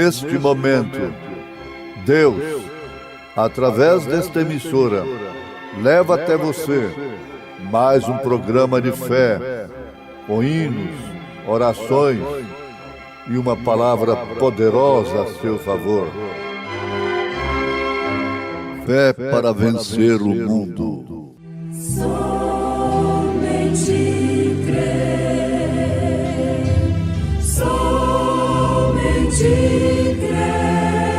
neste momento, Deus, através desta emissora, leva até você mais um programa de fé, com hinos, orações e uma palavra poderosa a seu favor. Fé para vencer o mundo. Somente crer, somente crer,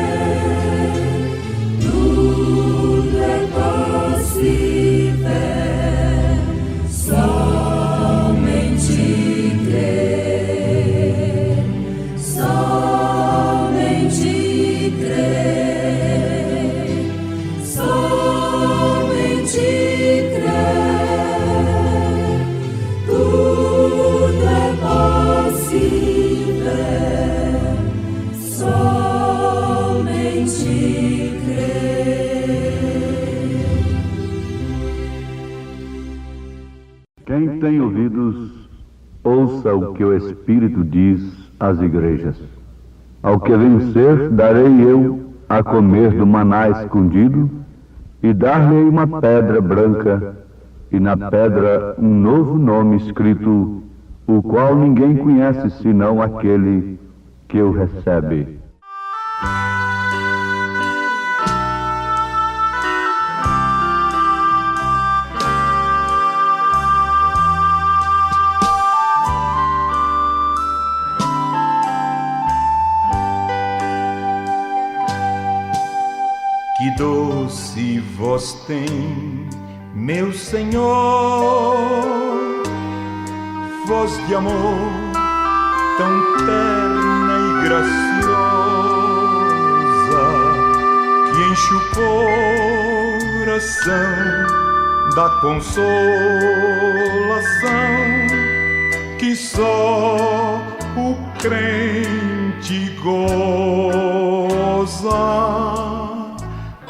tudo é possível, somente crer, somente crer, somente crer, tudo é possível, somente crer. Quem tem ouvidos, ouça o que o Espírito diz às igrejas. Ao que vencer, darei eu a comer do maná escondido, e dar-lhe uma pedra branca, e na pedra um novo nome escrito, o qual ninguém conhece senão aquele que o recebe. Que doce voz tem, meu Senhor, voz de amor tão terna e graciosa, que enche o coração da consolação que só o crente goza.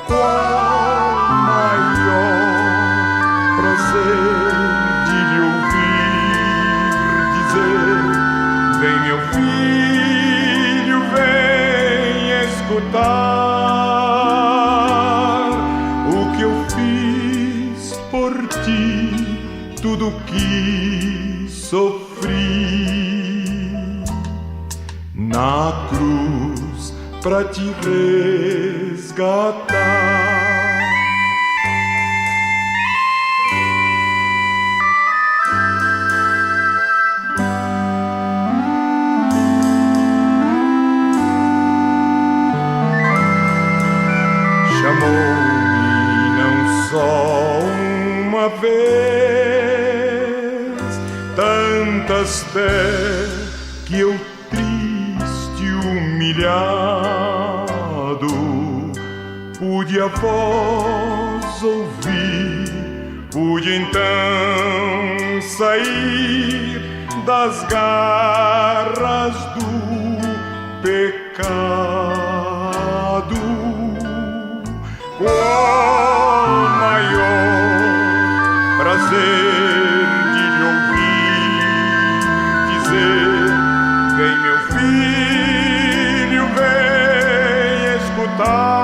Qual maior prazer de lhe ouvir dizer: vem meu filho, vem escutar o que eu fiz por ti, tudo que sofri na cruz pra te resgatar. Chamou-me não só uma vez, tantas vezes que eu triste, humilhado, pude a voz ouvir, pude então sair das garras do pecado. Qual maior prazer de lhe ouvir dizer: vem meu filho, vem escutar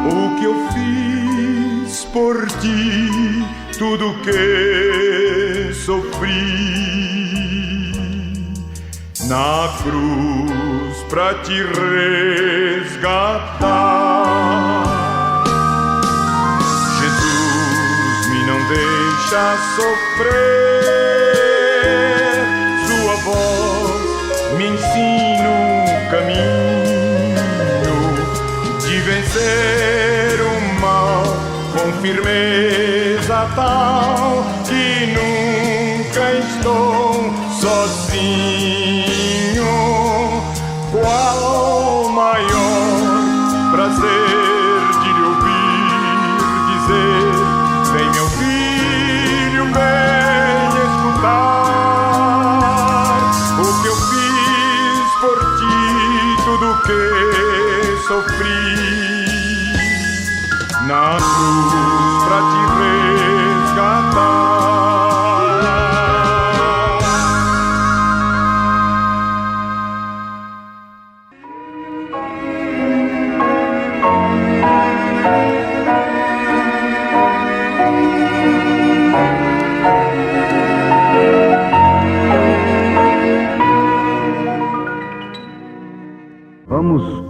o que eu fiz por ti, tudo que sofri na cruz pra te resgatar. Jesus me não deixa sofrer, sua voz me ensina o caminho de vencer o mal com firmeza tal que nunca estou sozinho. Qual maior prazer de lhe ouvir dizer: vem meu filho, vem escutar o que eu fiz por ti, tudo que sofri na cruz pra te resgatar.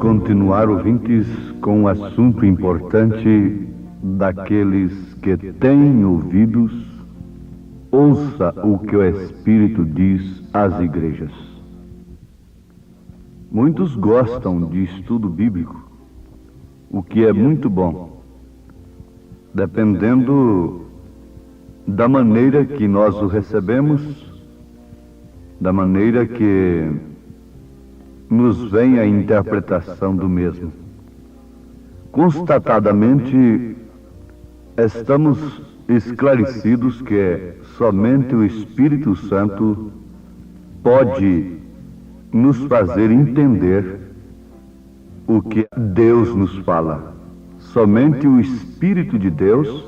continuar, ouvintes, com um assunto importante daqueles que têm ouvidos. Ouça o que o Espírito diz às igrejas. Muitos gostam de estudo bíblico, o que é muito bom, dependendo da maneira que nós o recebemos, da maneira que nos vem a interpretação do mesmo. Constatadamente, estamos esclarecidos que somente o Espírito Santo pode nos fazer entender o que Deus nos fala. Somente o Espírito de Deus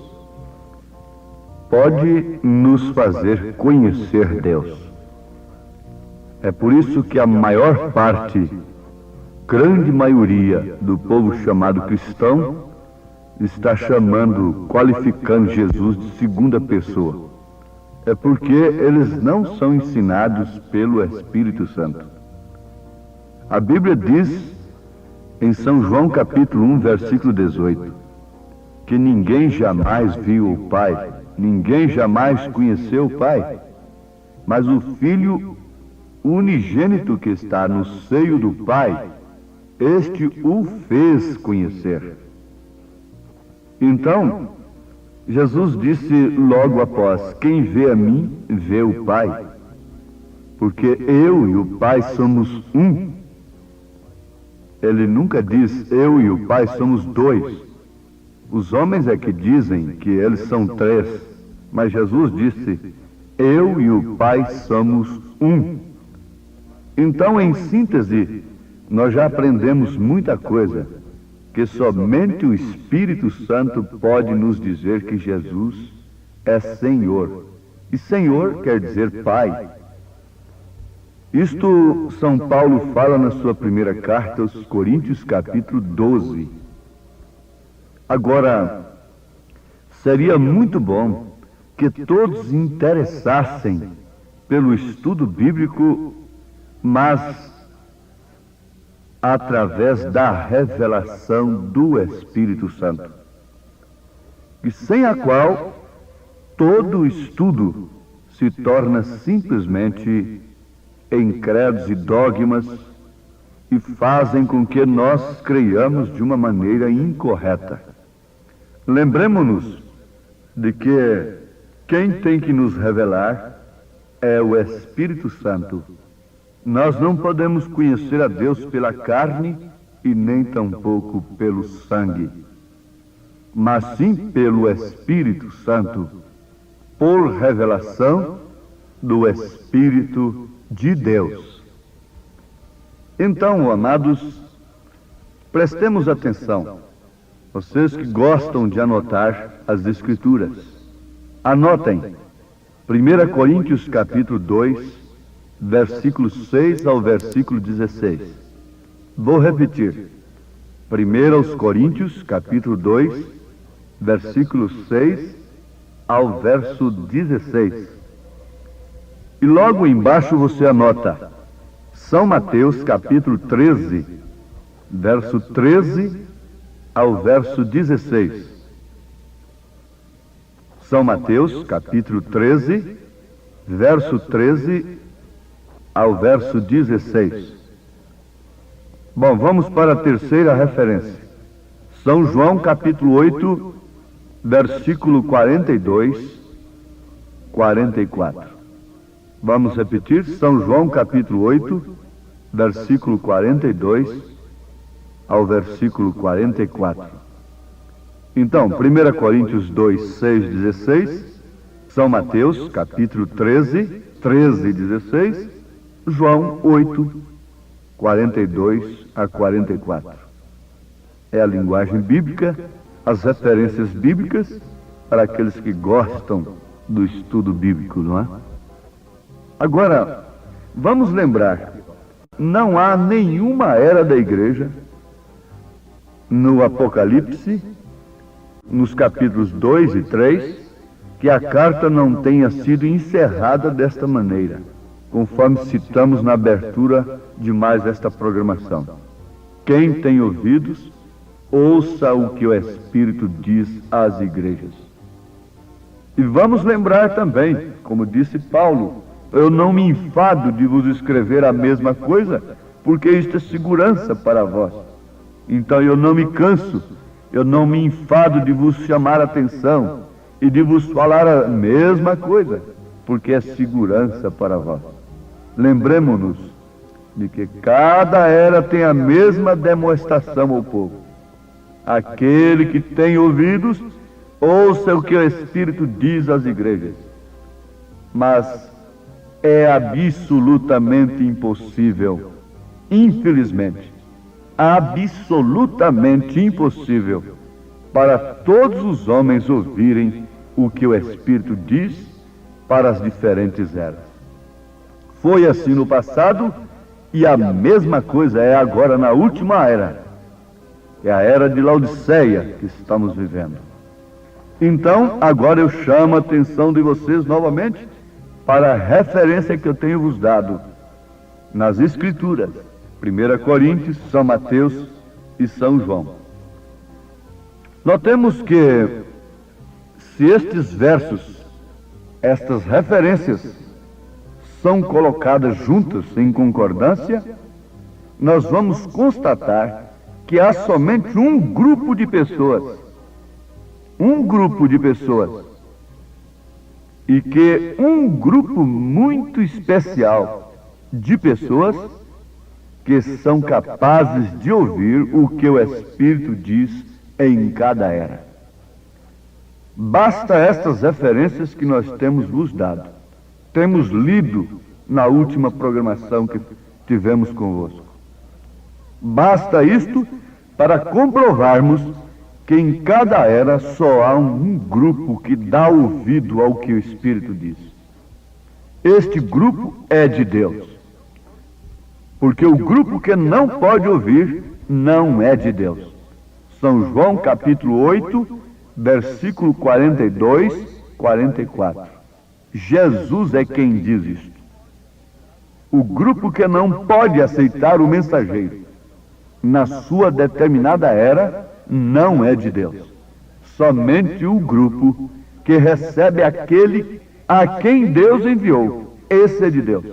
pode nos fazer conhecer Deus. É por isso que a maior parte, grande maioria do povo chamado cristão, está chamando, qualificando Jesus de segunda pessoa. É porque eles não são ensinados pelo Espírito Santo. A Bíblia diz, em São João capítulo 1, versículo 18, que ninguém jamais viu o Pai, ninguém jamais conheceu o Pai, mas o Filho unigênito que está no seio do Pai, este o fez conhecer. Então, Jesus disse logo após: quem vê a mim, vê o Pai, porque eu e o Pai somos um. Ele nunca diz, eu e o Pai somos dois. Os homens é que dizem que eles são três, mas Jesus disse, eu e o Pai somos um. Então, em síntese, nós já aprendemos muita coisa, que somente o Espírito Santo pode nos dizer que Jesus é Senhor. E Senhor quer dizer Pai. Isto São Paulo fala na sua primeira carta aos Coríntios, capítulo 12. Agora, seria muito bom que todos se interessassem pelo estudo bíblico, mas através da revelação do Espírito Santo, e sem a qual todo estudo se torna simplesmente em credos e dogmas e fazem com que nós creiamos de uma maneira incorreta. Lembremos-nos de que quem tem que nos revelar é o Espírito Santo. Nós não podemos conhecer a Deus pela carne e nem tampouco pelo sangue, mas sim pelo Espírito Santo, por revelação do Espírito de Deus. Então, amados, prestemos atenção. Vocês que gostam de anotar as Escrituras, anotem 1 Coríntios capítulo 2, versículo 6 ao versículo 16. Vou repetir. 1 Coríntios capítulo 2, versículo 6 ao verso 16. E logo embaixo você anota São Mateus capítulo 13, verso 13 ao verso 16. São Mateus capítulo 13, verso 13 ao verso 16. Bom, vamos para a terceira referência. São João capítulo 8, versículo 42, 44. Vamos repetir, São João capítulo 8, versículo 42 ao versículo 44. Então, 1 Coríntios 2, 6, 16, São Mateus capítulo 13, 13 e 16, João 8, 42 a 44. É a linguagem bíblica, as referências bíblicas para aqueles que gostam do estudo bíblico, não é? Agora, vamos lembrar, não há nenhuma era da igreja, no Apocalipse, nos capítulos 2 e 3, que a carta não tenha sido encerrada desta maneira, conforme citamos na abertura de mais esta programação. Quem tem ouvidos, ouça o que o Espírito diz às igrejas. E vamos lembrar também, como disse Paulo, eu não me enfado de vos escrever a mesma coisa, porque isto é segurança para vós. Então eu não me canso, eu não me enfado de vos chamar a atenção e de vos falar a mesma coisa, porque é segurança para vós. Lembremo-nos de que cada era tem a mesma demonstração ao povo. Aquele que tem ouvidos, ouça o que o Espírito diz às igrejas. Mas é absolutamente impossível, infelizmente, absolutamente impossível para todos os homens ouvirem o que o Espírito diz para as diferentes eras. Foi assim no passado e a mesma coisa é agora na última era. É a era de Laodiceia que estamos vivendo. Então, agora eu chamo a atenção de vocês novamente para a referência que eu tenho vos dado nas Escrituras, 1 Coríntios, São Mateus e São João. Notemos que, se estes versos, estas referências, são colocadas juntas em concordância, nós vamos constatar que há somente um grupo de pessoas, e que um grupo muito especial de pessoas que são capazes de ouvir o que o Espírito diz em cada era. Basta estas referências que nós temos vos dado. Temos lido na última programação que tivemos convosco. Basta isto para comprovarmos que em cada era só há um grupo que dá ouvido ao que o Espírito diz. Este grupo é de Deus. Porque o grupo que não pode ouvir não é de Deus. São João capítulo 8, versículo 42, 44. Jesus é quem diz isto. O grupo que não pode aceitar o mensageiro na sua determinada era não é de Deus. Somente o grupo que recebe aquele a quem Deus enviou, esse é de Deus.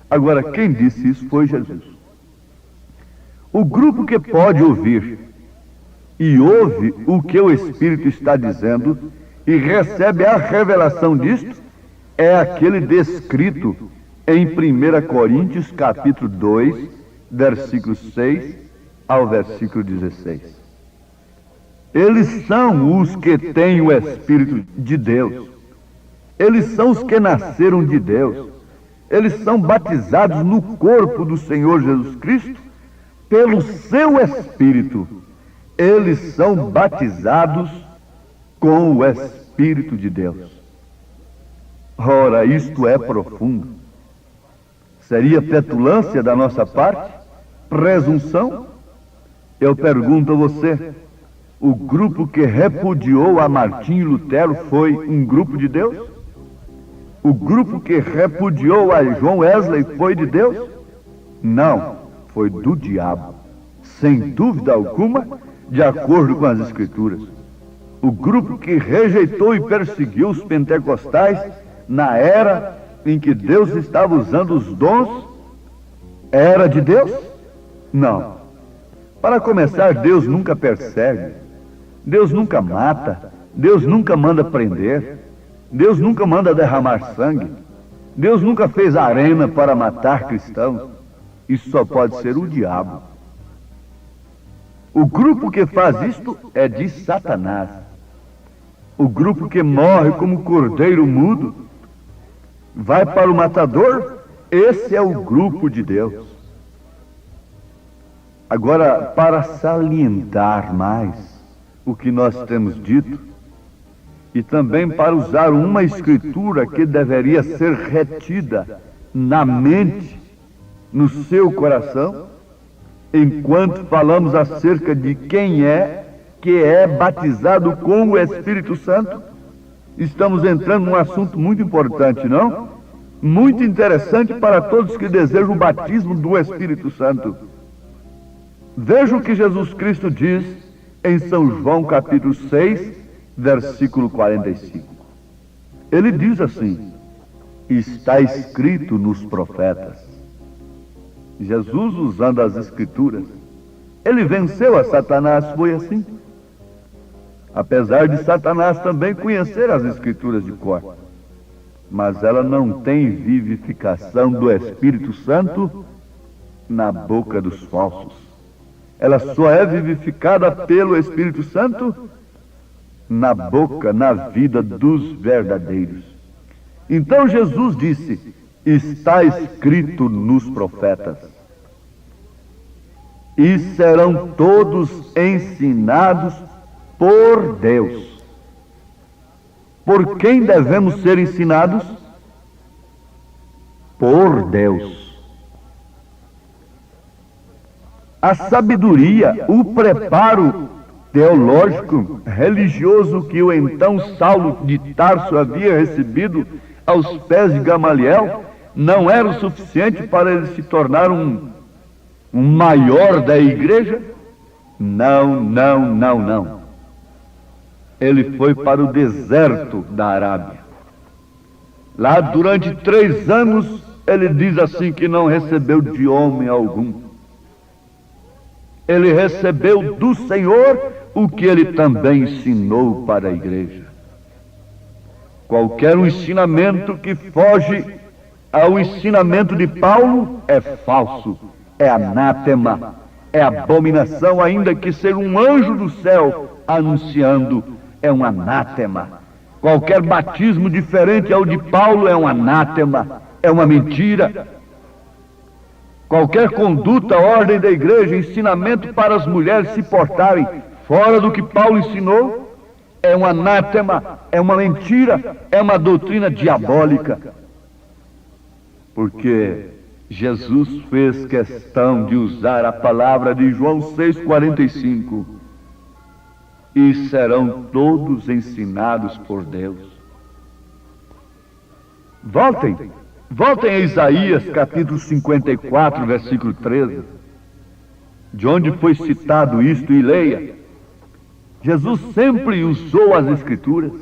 Agora, quem disse isso foi Jesus. O grupo que pode ouvir e ouve o que o Espírito está dizendo e recebe a revelação disto é aquele descrito em 1 Coríntios capítulo 2, versículo 6 ao versículo 16. Eles são os que têm o Espírito de Deus. Eles são os que nasceram de Deus. Eles são batizados no corpo do Senhor Jesus Cristo pelo seu Espírito. Eles são batizados com o Espírito de Deus. Ora, isto é profundo. Seria petulância da nossa parte? Presunção? Eu pergunto a você, o grupo que repudiou a Martinho Lutero foi um grupo de Deus? O grupo que repudiou a João Wesley foi de Deus? Não, foi do diabo. Sem dúvida alguma, de acordo com as Escrituras. O grupo que rejeitou e perseguiu os pentecostais na era em que Deus estava usando os dons, era de Deus? Não. Para começar, Deus nunca persegue, Deus nunca mata, Deus nunca manda prender, Deus nunca manda derramar sangue, Deus nunca fez arena para matar cristãos. Isso só pode ser o diabo. O grupo que faz isto é de Satanás. O grupo que morre como cordeiro mudo, vai para o matador, esse é o grupo de Deus. Agora, para salientar mais o que nós temos dito, e também para usar uma escritura que deveria ser retida na mente, no seu coração, enquanto falamos acerca de quem é que é batizado com o Espírito Santo, estamos entrando num assunto muito importante, não? Muito interessante para todos que desejam o batismo do Espírito Santo. Veja o que Jesus Cristo diz em São João capítulo 6, versículo 45. Ele diz assim: está escrito nos profetas. Jesus, usando as escrituras, ele venceu a Satanás, foi assim. Apesar de Satanás também conhecer as escrituras de cor, mas ela não tem vivificação do Espírito Santo na boca dos falsos. Ela só é vivificada pelo Espírito Santo na boca, na vida dos verdadeiros. Então Jesus disse: está escrito nos profetas, e serão todos ensinados por Deus. Por quem devemos ser ensinados? Por Deus. A sabedoria, o preparo teológico, religioso que o então Saulo de Tarso havia recebido aos pés de Gamaliel, não era o suficiente para ele se tornar um maior da igreja? Não. Ele foi para o deserto da Arábia. Lá durante 3 anos, ele diz assim que não recebeu de homem algum. Ele recebeu do Senhor o que ele também ensinou para a igreja. Qualquer ensinamento que foge ao ensinamento de Paulo é falso, é anátema, é abominação, ainda que ser um anjo do céu anunciando, é um anátema. Qualquer batismo diferente ao de Paulo é um anátema, é uma mentira. Qualquer conduta, ordem da igreja, ensinamento para as mulheres se portarem fora do que Paulo ensinou, é um anátema, é uma mentira, é uma doutrina diabólica. Porque Jesus fez questão de usar a palavra de João 6,45. E serão todos ensinados por Deus. Voltem a Isaías capítulo 54, versículo 13, de onde foi citado isto, e leia. Jesus sempre usou as Escrituras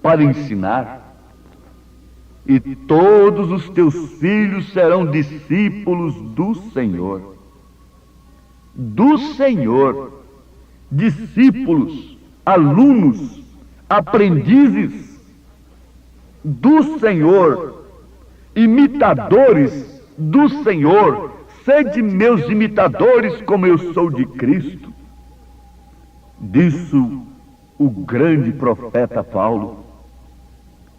para ensinar. E todos os teus filhos serão discípulos do Senhor. Do Senhor. Discípulos, alunos, aprendizes do Senhor, imitadores do Senhor. Sede meus imitadores, como eu sou de Cristo. Disse o grande profeta Paulo.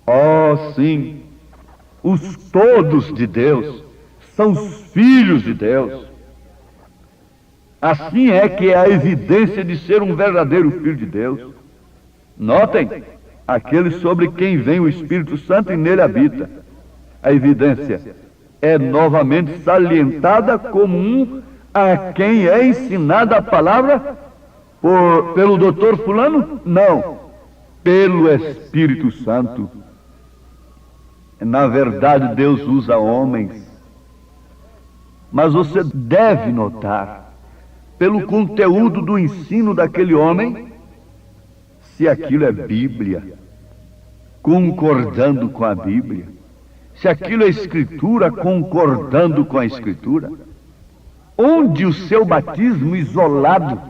Oh, sim, os todos de Deus são os filhos de Deus. Assim é que é a evidência de ser um verdadeiro filho de Deus. Notem, aquele sobre quem vem o Espírito Santo e nele habita. A evidência é novamente salientada como um a quem é ensinada a palavra pelo doutor fulano? Não, pelo Espírito Santo. Na verdade, Deus usa homens, mas você deve notar, pelo conteúdo do ensino daquele homem, se aquilo é Bíblia, concordando com a Bíblia, se aquilo é Escritura, concordando com a Escritura. Onde o seu batismo isolado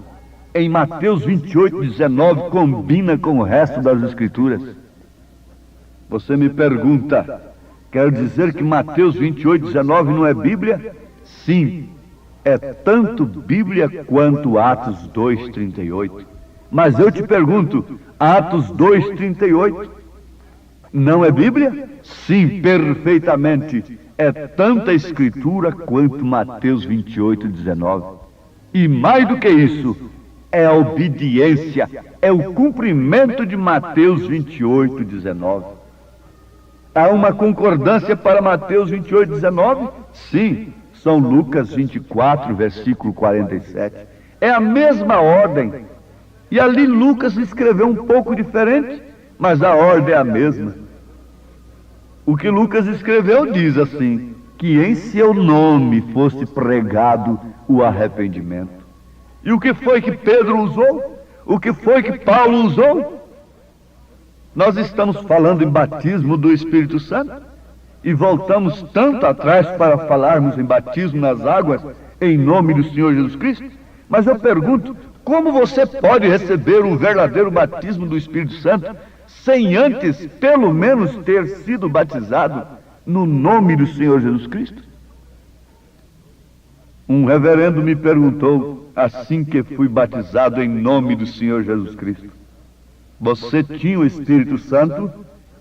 em Mateus 28:19 combina com o resto das Escrituras? Você me pergunta, quer dizer que Mateus 28:19 não é Bíblia? Sim, é tanto Bíblia quanto Atos 2:38. Mas eu te pergunto, Atos 2:38 não é Bíblia? Sim, perfeitamente. É tanta Escritura quanto Mateus 28:19. E mais do que isso, é a obediência, é o cumprimento de Mateus 28:19. Há uma concordância para Mateus 28:19? Sim. São Lucas 24, versículo 47. É a mesma ordem. E ali Lucas escreveu um pouco diferente, mas a ordem é a mesma. O que Lucas escreveu diz assim, que em seu nome fosse pregado o arrependimento. E o que foi que Pedro usou? O que foi que Paulo usou? Nós estamos falando em batismo do Espírito Santo e voltamos tanto atrás para falarmos em batismo nas águas em nome do Senhor Jesus Cristo. Mas eu pergunto, como você pode receber o verdadeiro batismo do Espírito Santo sem antes, pelo menos, ter sido batizado no nome do Senhor Jesus Cristo? Um reverendo me perguntou, assim que fui batizado em nome do Senhor Jesus Cristo: você tinha o Espírito Santo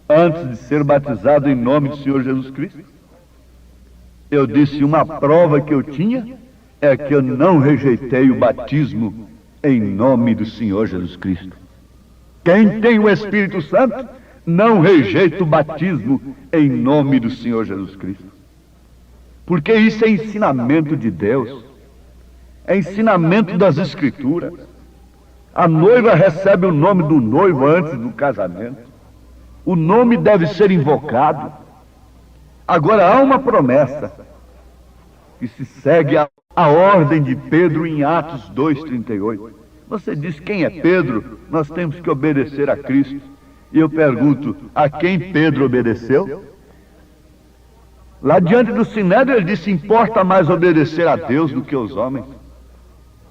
antes de ser batizado em nome do Senhor Jesus Cristo? Eu disse, uma prova que eu tinha é que eu não rejeitei o batismo em nome do Senhor Jesus Cristo. Quem tem o Espírito Santo não rejeita o batismo em nome do Senhor Jesus Cristo. Porque isso é ensinamento de Deus, é ensinamento das Escrituras. A noiva recebe o nome do noivo antes do casamento. O nome deve ser invocado. Agora há uma promessa que se segue a ordem de Pedro em Atos 2:38. Você diz, quem é Pedro? Nós temos que obedecer a Cristo. E eu pergunto, a quem Pedro obedeceu? Lá diante do Sinédrio ele disse, importa mais obedecer a Deus do que aos homens.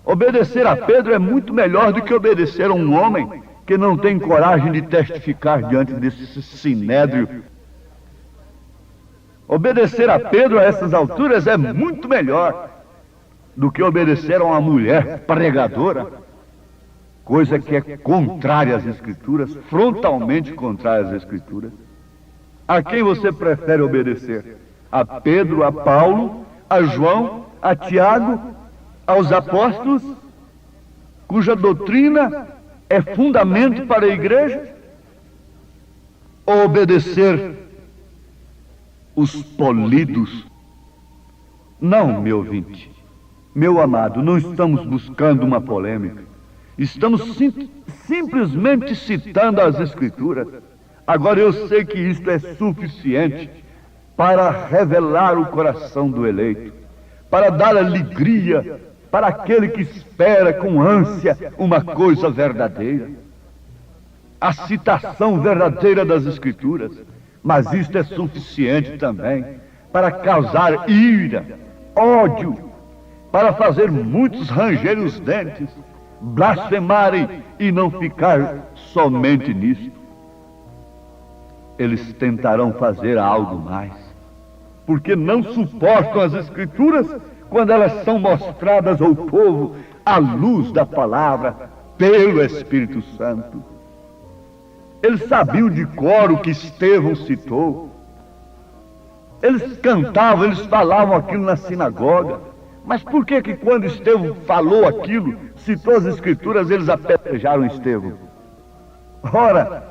Obedecer a Pedro é muito melhor do que obedecer a um homem que não tem coragem de testificar diante desse Sinédrio. Obedecer a Pedro a essas alturas é muito melhor do que obedecer a uma mulher pregadora, coisa que é contrária às Escrituras, frontalmente contrária às Escrituras. A quem você prefere obedecer? A Pedro, a Paulo, a João, a Tiago, aos apóstolos, cuja doutrina é fundamento para a igreja? Ou obedecer os polidos? Não, meu ouvinte, meu amado, não estamos buscando uma polêmica. Estamos simplesmente citando as Escrituras. Agora eu sei que isto é suficiente para revelar o coração do eleito, para dar alegria para aquele que espera com ânsia uma coisa verdadeira, a citação verdadeira das Escrituras. Mas isto é suficiente também para causar ira, ódio, para fazer muitos rangerem os dentes, blasfemarem e não ficar somente nisto. Eles tentarão fazer algo mais, porque não suportam as Escrituras quando elas são mostradas ao povo à luz da palavra pelo Espírito Santo. Eles sabiam de cor o que Estevão citou. Eles cantavam, eles falavam aquilo na sinagoga. Mas por que quando Estevão falou aquilo, citou as Escrituras, eles apedrejaram Estevão? Ora,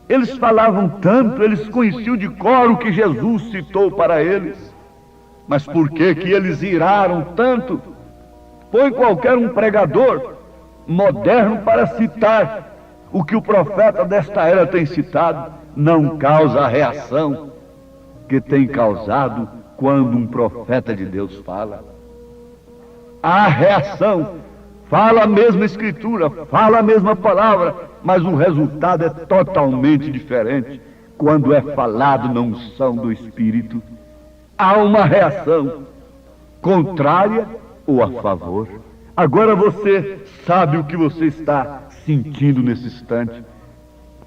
eles falavam tanto, eles conheciam de cor o que Jesus citou para eles. Mas por que eles iraram tanto? Põe qualquer um pregador moderno para citar o que o profeta desta era tem citado, não causa a reação que tem causado quando um profeta de Deus fala. Há reação, fala a mesma Escritura, fala a mesma palavra, mas o resultado é totalmente diferente quando é falado na unção do Espírito. Há uma reação contrária ou a favor. Agora você sabe o que você está sentindo nesse instante.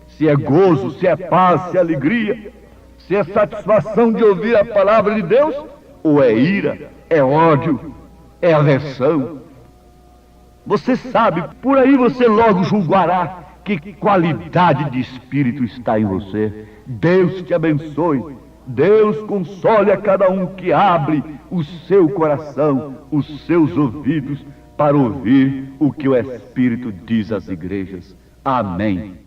Se é gozo, se é paz, se é alegria, se é satisfação de ouvir a palavra de Deus, ou é ira, é ódio, é aversão. Você sabe, por aí você logo julgará que qualidade de espírito está em você. Deus te abençoe. Deus console a cada um que abre o seu coração, os seus ouvidos, para ouvir o que o Espírito diz às igrejas. Amém.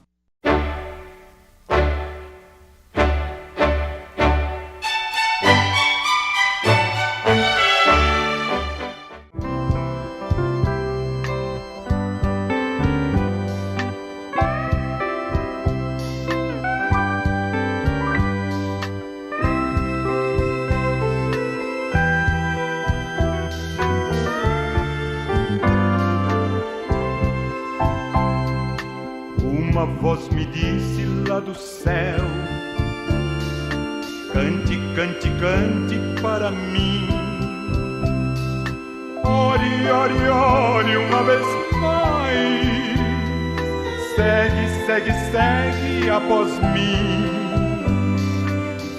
voz me disse lá do céu: cante, cante, cante para mim. Ore, ore, ore uma vez mais. Segue, segue, segue após mim.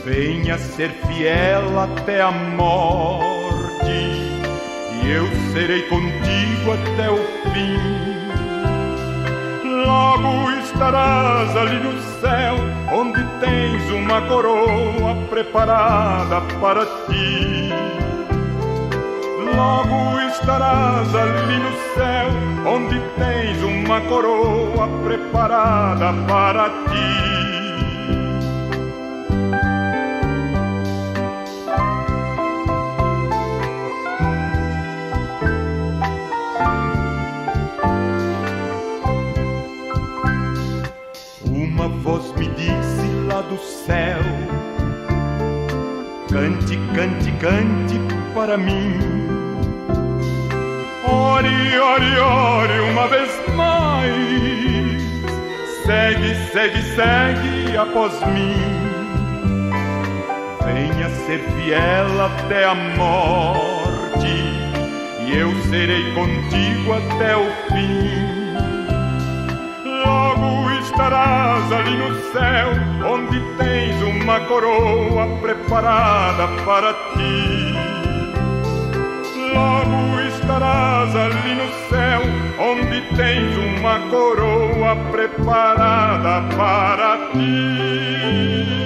Venha ser fiel até a morte, e eu serei contigo até o fim. Logo estarás ali no céu, onde tens uma coroa preparada para ti. Logo estarás ali no céu, onde tens uma coroa preparada para ti. Uma voz me disse lá do céu: cante, cante, cante para mim. Ore, ore, ore uma vez mais. Segue, segue, segue após mim. Venha ser fiel até a morte, e eu serei contigo até o fim. Logo estarás ali no céu, onde tens uma coroa preparada para ti. Logo estarás ali no céu, onde tens uma coroa preparada para ti.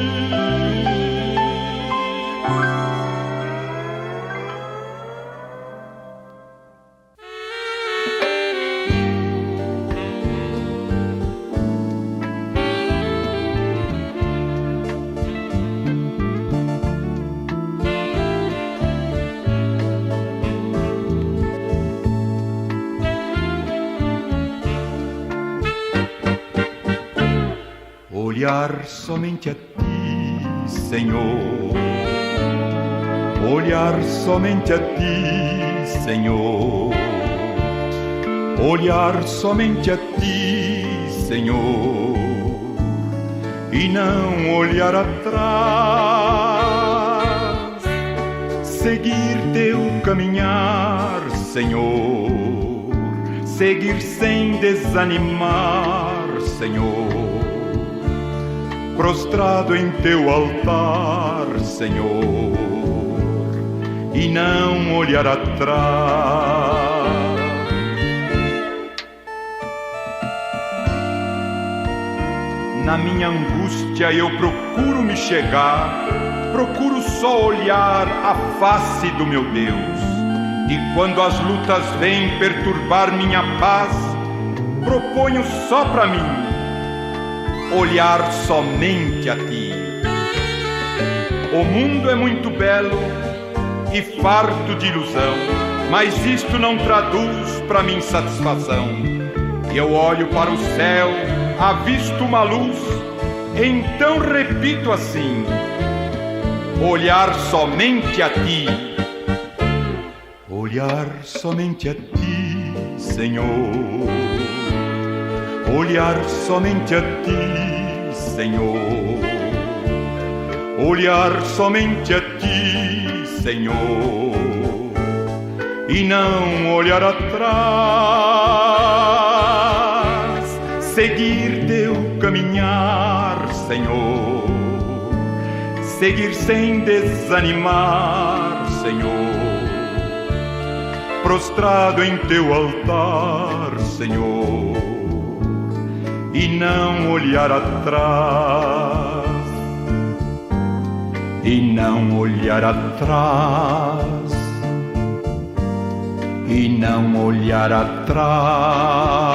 Olhar somente a ti, Senhor. Olhar somente a ti, Senhor. Olhar somente a ti, Senhor, e não olhar atrás. Seguir teu caminhar, Senhor. Seguir sem desanimar, Senhor. Prostrado em teu altar, Senhor, e não olhar atrás. Na minha angústia eu procuro me chegar, procuro só olhar a face do meu Deus. E quando as lutas vêm perturbar minha paz, proponho só pra mim olhar somente a ti. O mundo é muito belo e farto de ilusão, mas isto não traduz pra mim satisfação. Eu olho para o céu, avisto uma luz, então repito assim: olhar somente a ti. Olhar somente a ti, Senhor. Olhar somente a ti, Senhor. Olhar somente a ti, Senhor, e não olhar atrás. Seguir teu caminhar, Senhor. Seguir sem desanimar, Senhor. Prostrado em teu altar, Senhor, e não olhar atrás. E não olhar atrás. E não olhar atrás.